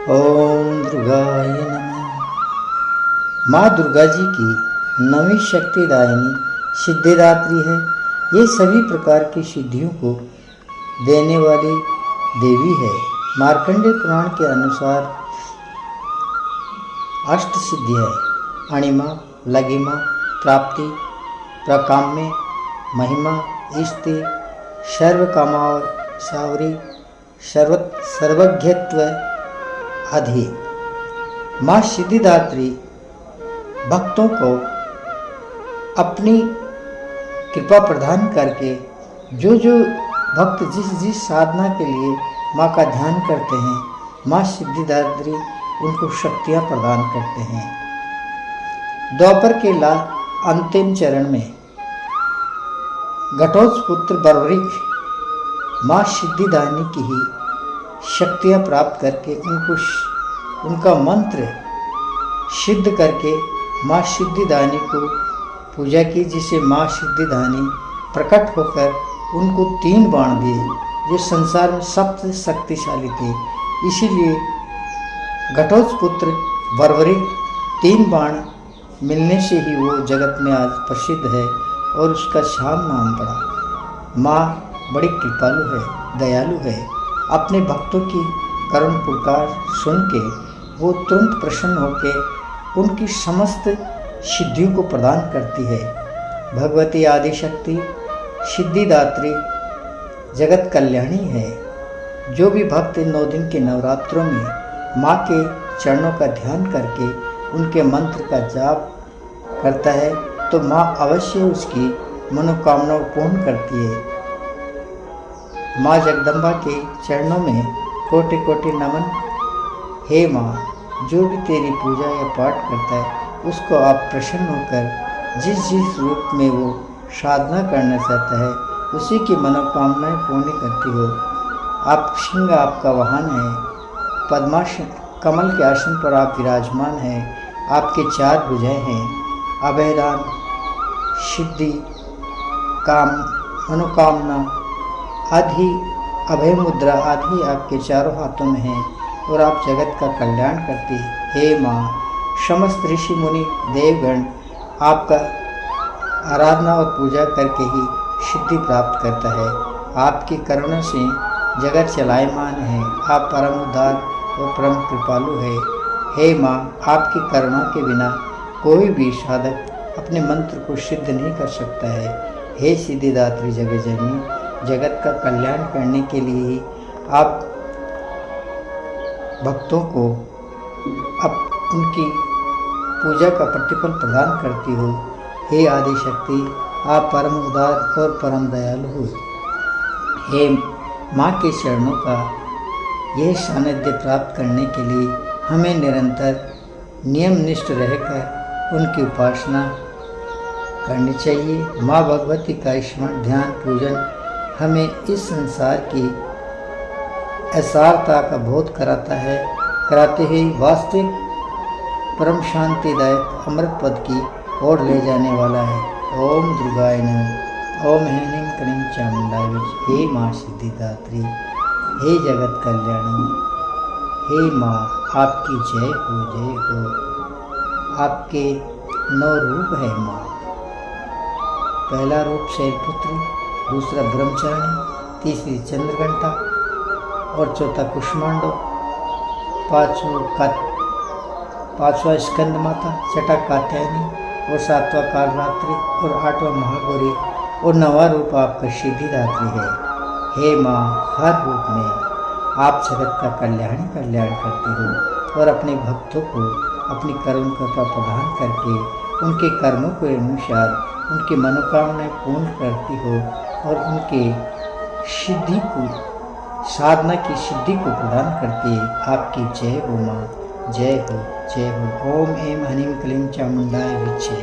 ओम दुर्गाय नमः। माँ दुर्गा जी की नवी शक्तिदायिनी सिद्धिदात्री है। ये सभी प्रकार की सिद्धियों को देने वाली देवी है। मार्कंडेय पुराण के अनुसार अष्ट सिद्धि है: अणिमा, लघिमा, प्राप्ति, प्रकाम्य, महिमा, स्ति, सर्वकामावरी, सर्वज्ञत्व आदि। माँ सिद्धिदात्री भक्तों को अपनी कृपा प्रदान करके जो भक्त जिस साधना के लिए माँ का ध्यान करते हैं, माँ सिद्धिदात्री उनको शक्तियाँ प्रदान करते हैं। द्वापर के अंतिम चरण में घटोत्कच पुत्र बर्बरीक माँ सिद्धिदानी की ही शक्तियाँ प्राप्त करके उनका मंत्र सिद्ध करके माँ सिद्धिदानी को पूजा की, जिसे माँ सिद्धिदानी प्रकट होकर उनको 3 बाण दिए जो संसार में सबसे शक्तिशाली थे। इसीलिए घटोत्कच पुत्र बर्बरीक 3 बाण मिलने से ही वो जगत में आज प्रसिद्ध है और उसका श्याम नाम पड़ा। माँ बड़ी कृपालु है, दयालु है। अपने भक्तों की करुण पुकार सुन के वो तुरंत प्रसन्न होकर उनकी समस्त सिद्धियों को प्रदान करती है। भगवती आदिशक्ति सिद्धिदात्री जगत कल्याणी है। जो भी भक्त 9 दिन के नवरात्रों में माँ के चरणों का ध्यान करके उनके मंत्र का जाप करता है तो माँ अवश्य उसकी मनोकामनाओं पूर्ण करती है। माँ जगदम्बा के चरणों में कोटि कोटि नमन। हे माँ, जो भी तेरी पूजा या पाठ करता है उसको आप प्रसन्न होकर जिस रूप में वो साधना करना चाहता है उसी की मनोकामनाएं पूर्ण करती हो। आप सिंह आपका वाहन है, पद्मासन कमल के आसन पर आप विराजमान हैं। आपके 4 भुजाएं हैं। अभयदान, सिद्धि, काम, मनोकामना आदि, अभय मुद्रा आदि आपके चारों हाथों में हैं और आप जगत का कल्याण करती। हे माँ, समस्त ऋषि मुनि देवगण आपका आराधना और पूजा करके ही सिद्धि प्राप्त करता है। आपकी करुणा से जगत चलायमान है। आप परम उदार और परम कृपालु है। हे माँ, आपकी करुणा के बिना कोई भी साधक अपने मंत्र को सिद्ध नहीं कर सकता है। हे सिद्धिदात्री जगत जननी, जगत का कल्याण करने के लिए ही आप भक्तों को उनकी पूजा का प्रतिफल प्रदान करती हो। हे आदिशक्ति, आप परम उदार और परम दयालु हो। हे माँ के चरणों का यह सानिध्य प्राप्त करने के लिए हमें निरंतर नियमनिष्ठ रहकर उनकी उपासना करनी चाहिए। माँ भगवती का स्मरण, ध्यान, पूजन हमें इस संसार की असारता का बोध कराते हुए वास्तविक परम शांतिदायक अमृत पद की ओर ले जाने वाला है। ओम दुर्गाय नमः। ओम ह्रीं क्लीं चामुंडाय विच। हे माँ सिद्धिदात्री, हे जगत कल्याणी, हे माँ, आपकी जय हो, जय हो। आपके 9 रूप है माँ। पहला रूप शैलपुत्री, दूसरा ब्रह्मचारिणी, तीसरी चंद्रघंटा और चौथा कुष्मांडो, पांचवा स्कंद माता, छठा कात्यायनी और 7वां कालरात्रि और 8वां महागौरी और 9वां रूप आपका सिद्धिदात्री है। हे माँ, हर रूप में आप जगत का कल्याण करती हो और अपने भक्तों को अपनी करुण कृपा प्रदान करके उनके कर्मों के अनुसार उनकी मनोकामनाएं पूर्ण करती हो और उनके सिद्धि को, साधना की सिद्धि को प्रदान करती है। आपकी जय हो माँ, जय हो, जय हो। ओम ऐं ह्रीं क्लीं चामुंडाय विच्चे।